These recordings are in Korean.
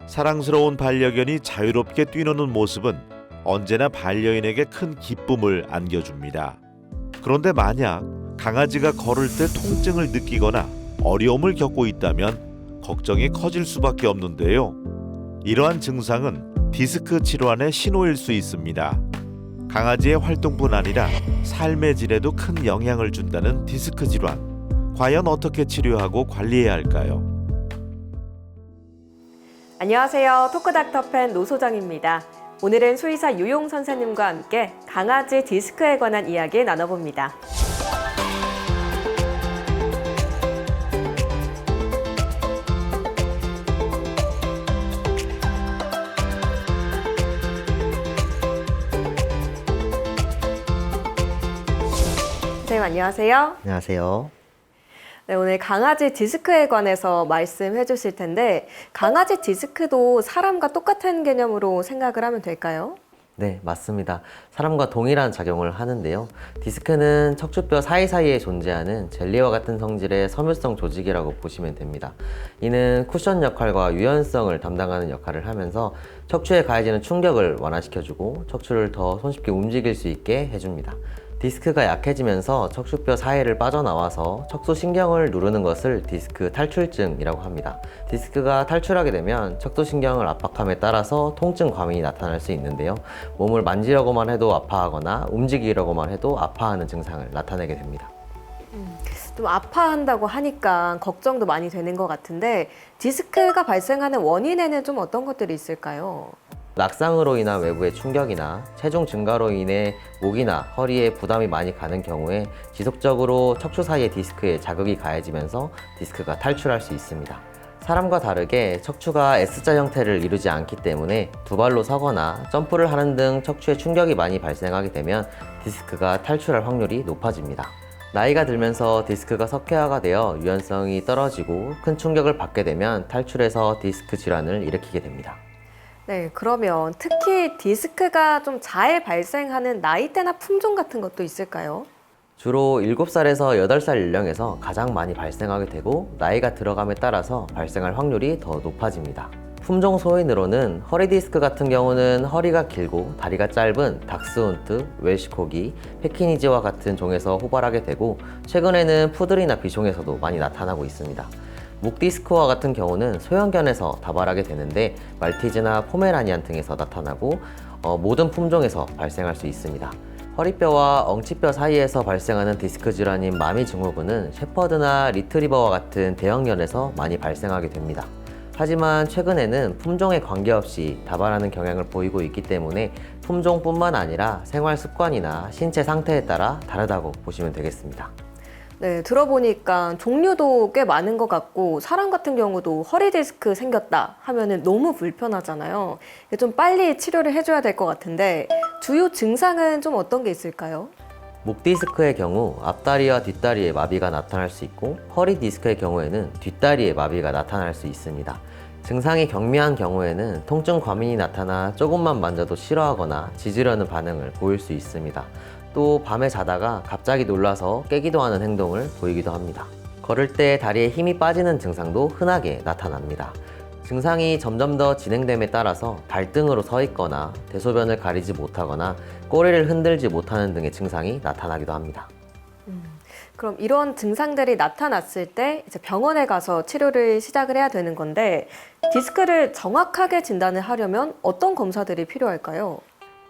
사랑스러운 반려견이 자유롭게 뛰노는 모습은 언제나 반려인에게 큰 기쁨을 안겨줍니다. 그런데 만약 강아지가 걸을 때 통증을 느끼거나 어려움을 겪고 있다면 걱정이 커질 수밖에 없는데요. 이러한 증상은 디스크 질환의 신호일 수 있습니다. 강아지의 활동뿐 아니라 삶의 질에도 큰 영향을 준다는 디스크 질환. 과연 어떻게 치료하고 관리해야 할까요? 안녕하세요. 토크닥터팬 노소정입니다. 오늘은 수의사 유용 선생님과 함께 강아지 디스크에 관한 이야기 나눠봅니다. 선생님 안녕하세요. 안녕하세요. 네, 오늘 강아지 디스크에 관해서 말씀해 주실 텐데 강아지 디스크도 사람과 똑같은 개념으로 생각을 하면 될까요? 네, 맞습니다. 사람과 동일한 작용을 하는데요. 디스크는 척추뼈 사이사이에 존재하는 젤리와 같은 성질의 섬유성 조직이라고 보시면 됩니다. 이는 쿠션 역할과 유연성을 담당하는 역할을 하면서 척추에 가해지는 충격을 완화시켜주고 척추를 더 손쉽게 움직일 수 있게 해줍니다. 디스크가 약해지면서 척추뼈 사이를 빠져나와서 척수신경을 누르는 것을 디스크 탈출증이라고 합니다. 디스크가 탈출하게 되면 척수신경을 압박함에 따라서 통증 과민이 나타날 수 있는데요. 몸을 만지려고만 해도 아파하거나 움직이려고만 해도 아파하는 증상을 나타내게 됩니다. 좀 아파한다고 하니까 걱정도 많이 되는 것 같은데 디스크가 발생하는 원인에는 좀 어떤 것들이 있을까요? 낙상으로 인한 외부의 충격이나 체중 증가로 인해 목이나 허리에 부담이 많이 가는 경우에 지속적으로 척추 사이의 디스크에 자극이 가해지면서 디스크가 탈출할 수 있습니다. 사람과 다르게 척추가 S자 형태를 이루지 않기 때문에 두 발로 서거나 점프를 하는 등 척추에 충격이 많이 발생하게 되면 디스크가 탈출할 확률이 높아집니다. 나이가 들면서 디스크가 석회화가 되어 유연성이 떨어지고 큰 충격을 받게 되면 탈출해서 디스크 질환을 일으키게 됩니다. 네, 그러면 특히 디스크가 좀 잘 발생하는 나이대나 품종 같은 것도 있을까요? 주로 7살에서 8살 연령에서 가장 많이 발생하게 되고 나이가 들어감에 따라서 발생할 확률이 더 높아집니다. 품종 소인으로는 허리 디스크 같은 경우는 허리가 길고 다리가 짧은 닥스훈트, 웰시코기, 페키니지와 같은 종에서 호발하게 되고 최근에는 푸들이나 비숑에서도 많이 나타나고 있습니다. 목 디스크와 같은 경우는 소형견에서 다발하게 되는데 말티즈나 포메라니안 등에서 나타나고 모든 품종에서 발생할 수 있습니다. 허리뼈와 엉치뼈 사이에서 발생하는 디스크 질환인 마미 증후군은 셰퍼드나 리트리버와 같은 대형견에서 많이 발생하게 됩니다. 하지만 최근에는 품종에 관계없이 다발하는 경향을 보이고 있기 때문에 품종뿐만 아니라 생활 습관이나 신체 상태에 따라 다르다고 보시면 되겠습니다. 네, 들어보니까 종류도 꽤 많은 것 같고 사람 같은 경우도 허리 디스크 생겼다 하면은 너무 불편하잖아요. 좀 빨리 치료를 해줘야 될 것 같은데 주요 증상은 좀 어떤 게 있을까요? 목 디스크의 경우 앞다리와 뒷다리에 마비가 나타날 수 있고 허리 디스크의 경우에는 뒷다리에 마비가 나타날 수 있습니다. 증상이 경미한 경우에는 통증 과민이 나타나 조금만 만져도 싫어하거나 짖으려는 반응을 보일 수 있습니다. 또 밤에 자다가 갑자기 놀라서 깨기도 하는 행동을 보이기도 합니다. 걸을 때 다리에 힘이 빠지는 증상도 흔하게 나타납니다. 증상이 점점 더 진행됨에 따라서 발등으로 서 있거나 대소변을 가리지 못하거나 꼬리를 흔들지 못하는 등의 증상이 나타나기도 합니다. 그럼 이런 증상들이 나타났을 때 이제 병원에 가서 치료를 시작을 해야 되는 건데 디스크를 정확하게 진단을 하려면 어떤 검사들이 필요할까요?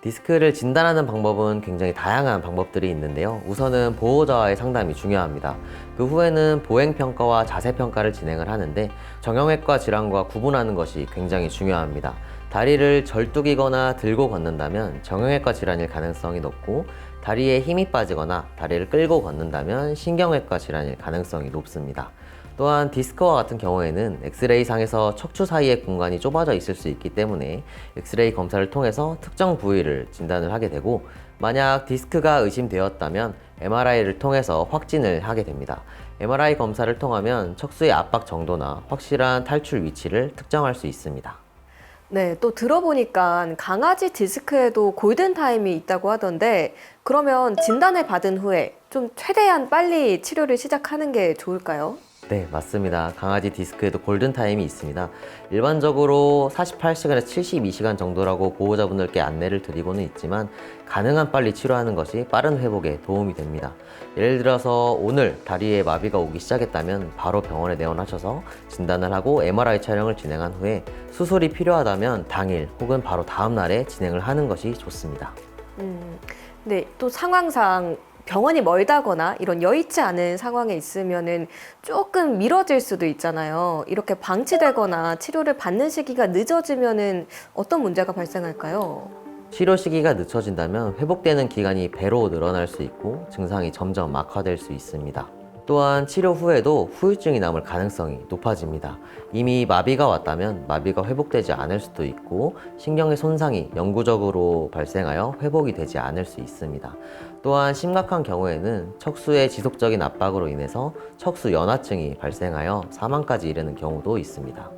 디스크를 진단하는 방법은 굉장히 다양한 방법들이 있는데요. 우선은 보호자와의 상담이 중요합니다. 그 후에는 보행평가와 자세평가를 진행을 하는데 정형외과 질환과 구분하는 것이 굉장히 중요합니다. 다리를 절뚝이거나 들고 걷는다면 정형외과 질환일 가능성이 높고 다리에 힘이 빠지거나 다리를 끌고 걷는다면 신경외과 질환일 가능성이 높습니다. 또한 디스크와 같은 경우에는 엑스레이상에서 척추 사이의 공간이 좁아져 있을 수 있기 때문에 엑스레이 검사를 통해서 특정 부위를 진단을 하게 되고 만약 디스크가 의심되었다면 MRI를 통해서 확진을 하게 됩니다. MRI 검사를 통하면 척수의 압박 정도나 확실한 탈출 위치를 특정할 수 있습니다. 네, 또 들어보니까 강아지 디스크에도 골든타임이 있다고 하던데 그러면 진단을 받은 후에 좀 최대한 빨리 치료를 시작하는 게 좋을까요? 네, 맞습니다. 강아지 디스크에도 골든타임이 있습니다. 일반적으로 48시간에서 72시간 정도라고 보호자분들께 안내를 드리고는 있지만 가능한 빨리 치료하는 것이 빠른 회복에 도움이 됩니다. 예를 들어서 오늘 다리에 마비가 오기 시작했다면 바로 병원에 내원하셔서 진단을 하고 MRI 촬영을 진행한 후에 수술이 필요하다면 당일 혹은 바로 다음 날에 진행을 하는 것이 좋습니다. 근데 또 상황상 병원이 멀다거나 이런 여의치 않은 상황에 있으면은 조금 미뤄질 수도 있잖아요. 이렇게 방치되거나 치료를 받는 시기가 늦어지면은 어떤 문제가 발생할까요? 치료 시기가 늦춰진다면 회복되는 기간이 배로 늘어날 수 있고 증상이 점점 악화될 수 있습니다. 또한 치료 후에도 후유증이 남을 가능성이 높아집니다. 이미 마비가 왔다면 마비가 회복되지 않을 수도 있고 신경의 손상이 영구적으로 발생하여 회복이 되지 않을 수 있습니다. 또한 심각한 경우에는 척수의 지속적인 압박으로 인해서 척수 연화증이 발생하여 사망까지 이르는 경우도 있습니다.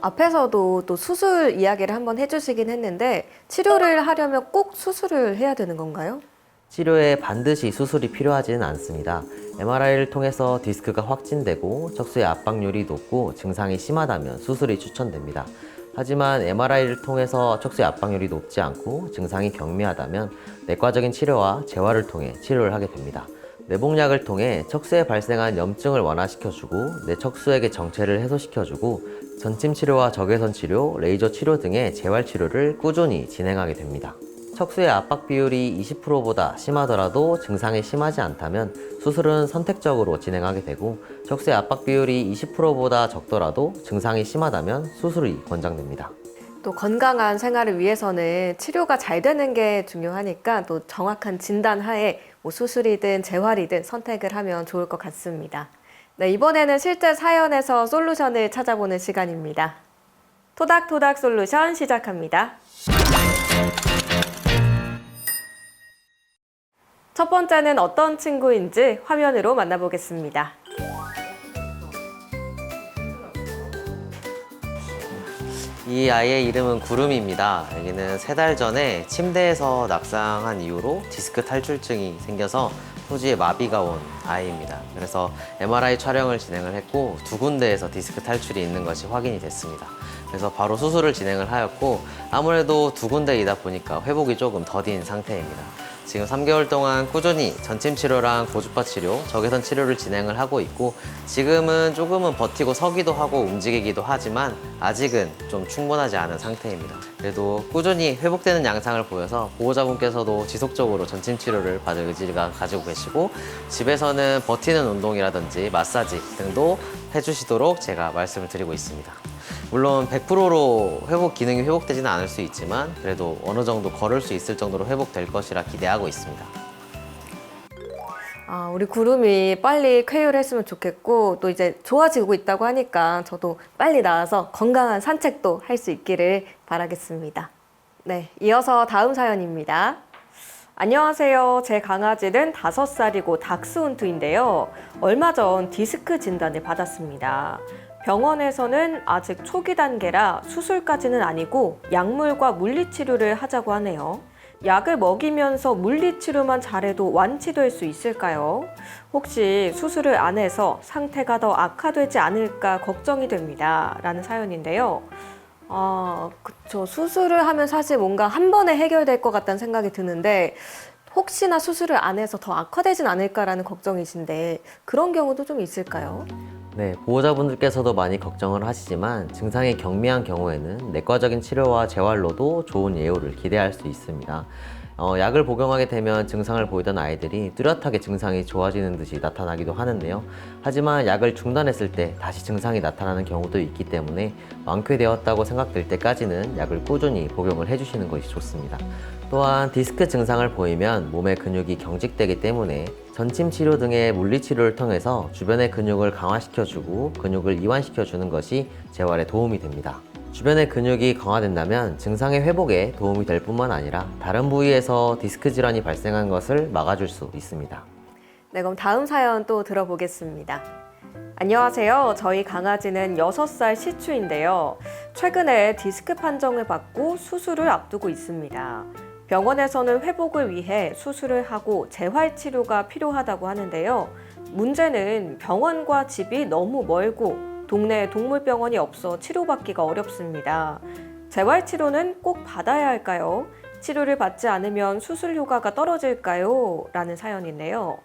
앞에서도 또 수술 이야기를 한번 해주시긴 했는데 치료를 하려면 꼭 수술을 해야 되는 건가요? 치료에 반드시 수술이 필요하지는 않습니다. MRI를 통해서 디스크가 확진되고 척수의 압박률이 높고 증상이 심하다면 수술이 추천됩니다. 하지만 MRI를 통해서 척수의 압박률이 높지 않고 증상이 경미하다면 내과적인 치료와 재활을 통해 치료를 하게 됩니다. 내복약을 통해 척수에 발생한 염증을 완화시켜주고 내 척수에게 정체를 해소시켜주고 전침 치료와 적외선 치료, 레이저 치료 등의 재활 치료를 꾸준히 진행하게 됩니다. 척수의 압박 비율이 20%보다 심하더라도 증상이 심하지 않다면 수술은 선택적으로 진행하게 되고 척수의 압박 비율이 20%보다 적더라도 증상이 심하다면 수술이 권장됩니다. 또 건강한 생활을 위해서는 치료가 잘 되는 게 중요하니까 또 정확한 진단 하에 뭐 수술이든 재활이든 선택을 하면 좋을 것 같습니다. 네, 이번에는 실제 사연에서 솔루션을 찾아보는 시간입니다. 토닥토닥 솔루션 시작합니다. 첫 번째는 어떤 친구인지 화면으로 만나보겠습니다. 이 아이의 이름은 구름입니다. 여기는 3달 전에 침대에서 낙상한 이후로 디스크 탈출증이 생겨서 후지에 마비가 온 아이입니다. 그래서 MRI 촬영을 진행을 했고 2군데에서 디스크 탈출이 있는 것이 확인이 됐습니다. 그래서 바로 수술을 진행을 하였고 아무래도 2군데이다 보니까 회복이 조금 더딘 상태입니다. 지금 3개월 동안 꾸준히 전침 치료랑 고주파 치료, 적외선 치료를 진행을 하고 있고 지금은 조금은 버티고 서기도 하고 움직이기도 하지만 아직은 좀 충분하지 않은 상태입니다. 그래도 꾸준히 회복되는 양상을 보여서 보호자분께서도 지속적으로 전침 치료를 받을 의지가 가지고 계시고 집에서는 버티는 운동이라든지 마사지 등도 해주시도록 제가 말씀을 드리고 있습니다. 물론 100%로 회복 기능이 회복되지는 않을 수 있지만 그래도 어느 정도 걸을 수 있을 정도로 회복될 것이라 기대하고 있습니다. 우리 구름이 빨리 쾌유를 했으면 좋겠고 또 이제 좋아지고 있다고 하니까 저도 빨리 나와서 건강한 산책도 할 수 있기를 바라겠습니다. 네, 이어서 다음 사연입니다. 안녕하세요. 제 강아지는 5살이고 닥스훈트인데요. 얼마 전 디스크 진단을 받았습니다. 병원에서는 아직 초기 단계라 수술까지는 아니고 약물과 물리치료를 하자고 하네요. 약을 먹이면서 물리치료만 잘해도 완치될 수 있을까요? 혹시 수술을 안 해서 상태가 더 악화되지 않을까 걱정이 됩니다. 라는 사연인데요. 그쵸. 수술을 하면 사실 뭔가 한 번에 해결될 것 같다는 생각이 드는데 혹시나 수술을 안 해서 더 악화되진 않을까라는 걱정이신데 그런 경우도 좀 있을까요? 네, 보호자분들께서도 많이 걱정을 하시지만 증상이 경미한 경우에는 내과적인 치료와 재활로도 좋은 예후를 기대할 수 있습니다. 약을 복용하게 되면 증상을 보이던 아이들이 뚜렷하게 증상이 좋아지는 듯이 나타나기도 하는데요. 하지만 약을 중단했을 때 다시 증상이 나타나는 경우도 있기 때문에 완쾌되었다고 생각될 때까지는 약을 꾸준히 복용을 해주시는 것이 좋습니다. 또한 디스크 증상을 보이면 몸의 근육이 경직되기 때문에 전침 치료 등의 물리치료를 통해서 주변의 근육을 강화시켜주고 근육을 이완시켜주는 것이 재활에 도움이 됩니다. 주변의 근육이 강화된다면 증상의 회복에 도움이 될 뿐만 아니라 다른 부위에서 디스크 질환이 발생한 것을 막아줄 수 있습니다. 네, 그럼 다음 사연 또 들어보겠습니다. 안녕하세요. 저희 강아지는 6살 시추인데요. 최근에 디스크 판정을 받고 수술을 앞두고 있습니다. 병원에서는 회복을 위해 수술을 하고 재활 치료가 필요하다고 하는데요. 문제는 병원과 집이 너무 멀고 동네에 동물병원이 없어 치료받기가 어렵습니다. 재활 치료는 꼭 받아야 할까요? 치료를 받지 않으면 수술 효과가 떨어질까요? 라는 사연인데요.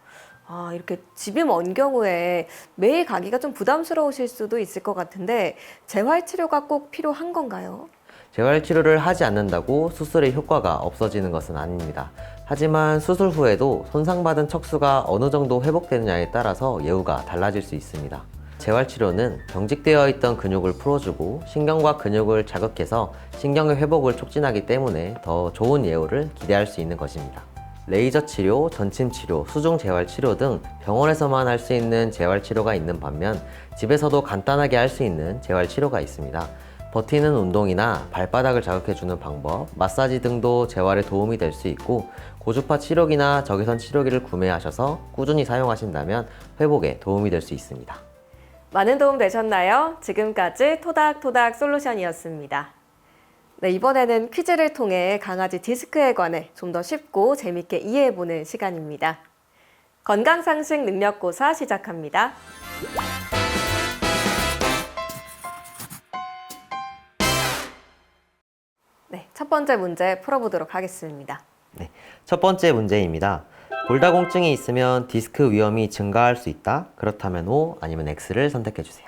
이렇게 집이 먼 경우에 매일 가기가 좀 부담스러우실 수도 있을 것 같은데 재활 치료가 꼭 필요한 건가요? 재활 치료를 하지 않는다고 수술의 효과가 없어지는 것은 아닙니다. 하지만 수술 후에도 손상받은 척수가 어느 정도 회복되느냐에 따라서 예후가 달라질 수 있습니다. 재활 치료는 경직되어 있던 근육을 풀어주고 신경과 근육을 자극해서 신경의 회복을 촉진하기 때문에 더 좋은 예후를 기대할 수 있는 것입니다. 레이저 치료, 전침 치료, 수중 재활 치료 등 병원에서만 할 수 있는 재활 치료가 있는 반면 집에서도 간단하게 할 수 있는 재활 치료가 있습니다. 버티는 운동이나 발바닥을 자극해주는 방법, 마사지 등도 재활에 도움이 될 수 있고 고주파 치료기나 적외선 치료기를 구매하셔서 꾸준히 사용하신다면 회복에 도움이 될 수 있습니다. 많은 도움 되셨나요? 지금까지 토닥토닥 솔루션이었습니다. 네, 이번에는 퀴즈를 통해 강아지 디스크에 관해 좀 더 쉽고 재밌게 이해해보는 시간입니다. 건강상식 능력고사 시작합니다. 네, 첫 번째 문제 풀어보도록 하겠습니다. 네, 첫 번째 문제입니다. 골다공증이 있으면 디스크 위험이 증가할 수 있다? 그렇다면 O 아니면 X를 선택해 주세요.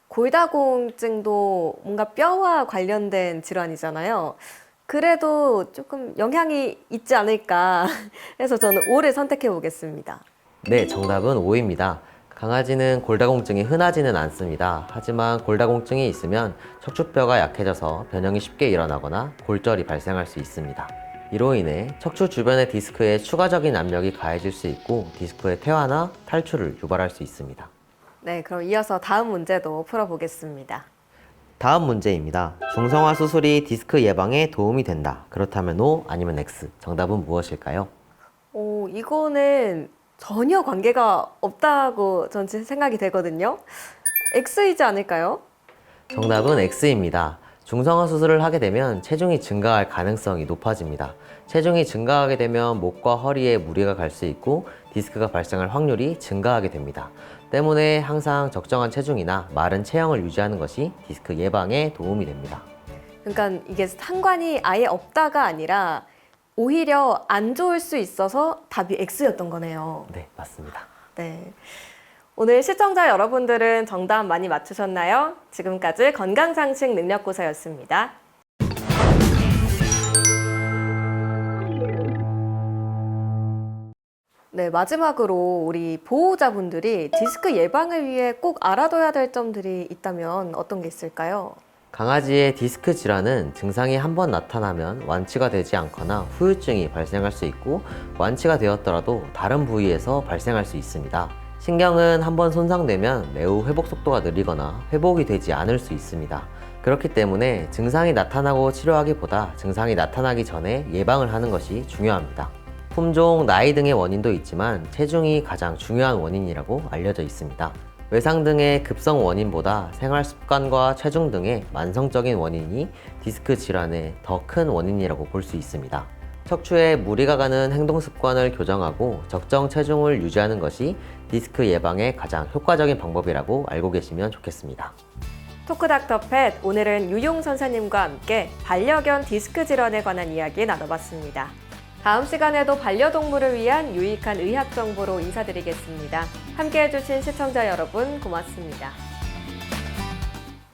골다공증도 뭔가 뼈와 관련된 질환이잖아요. 그래도 조금 영향이 있지 않을까 해서 저는 O를 선택해 보겠습니다. 네, 정답은 O입니다. 강아지는 골다공증이 흔하지는 않습니다. 하지만 골다공증이 있으면 척추뼈가 약해져서 변형이 쉽게 일어나거나 골절이 발생할 수 있습니다. 이로 인해 척추 주변의 디스크에 추가적인 압력이 가해질 수 있고 디스크의 퇴화나 탈출을 유발할 수 있습니다. 네, 그럼 이어서 다음 문제도 풀어보겠습니다. 다음 문제입니다. 중성화 수술이 디스크 예방에 도움이 된다. 그렇다면 O 아니면 X. 정답은 무엇일까요? 이거는 전혀 관계가 없다고 전 생각이 되거든요. X이지 않을까요? 정답은 X입니다. 중성화 수술을 하게 되면 체중이 증가할 가능성이 높아집니다. 체중이 증가하게 되면 목과 허리에 무리가 갈 수 있고 디스크가 발생할 확률이 증가하게 됩니다. 때문에 항상 적정한 체중이나 마른 체형을 유지하는 것이 디스크 예방에 도움이 됩니다. 그러니까 이게 상관이 아예 없다가 아니라 오히려 안 좋을 수 있어서 답이 X였던 거네요. 네, 맞습니다. 네. 오늘 시청자 여러분들은 정답 많이 맞추셨나요? 지금까지 건강상식 능력고사였습니다. 네, 마지막으로 우리 보호자분들이 디스크 예방을 위해 꼭 알아둬야 될 점들이 있다면 어떤 게 있을까요? 강아지의 디스크 질환은 증상이 한번 나타나면 완치가 되지 않거나 후유증이 발생할 수 있고 완치가 되었더라도 다른 부위에서 발생할 수 있습니다. 신경은 한번 손상되면 매우 회복 속도가 느리거나 회복이 되지 않을 수 있습니다. 그렇기 때문에 증상이 나타나고 치료하기보다 증상이 나타나기 전에 예방을 하는 것이 중요합니다. 품종, 나이 등의 원인도 있지만 체중이 가장 중요한 원인이라고 알려져 있습니다. 외상 등의 급성 원인보다 생활 습관과 체중 등의 만성적인 원인이 디스크 질환의 더 큰 원인이라고 볼 수 있습니다. 척추에 무리가 가는 행동 습관을 교정하고 적정 체중을 유지하는 것이 디스크 예방의 가장 효과적인 방법이라고 알고 계시면 좋겠습니다. 토크닥터 팻, 오늘은 유용 선생님과 함께 반려견 디스크 질환에 관한 이야기 나눠봤습니다. 다음 시간에도 반려동물을 위한 유익한 의학 정보로 인사드리겠습니다. 함께 해주신 시청자 여러분 고맙습니다.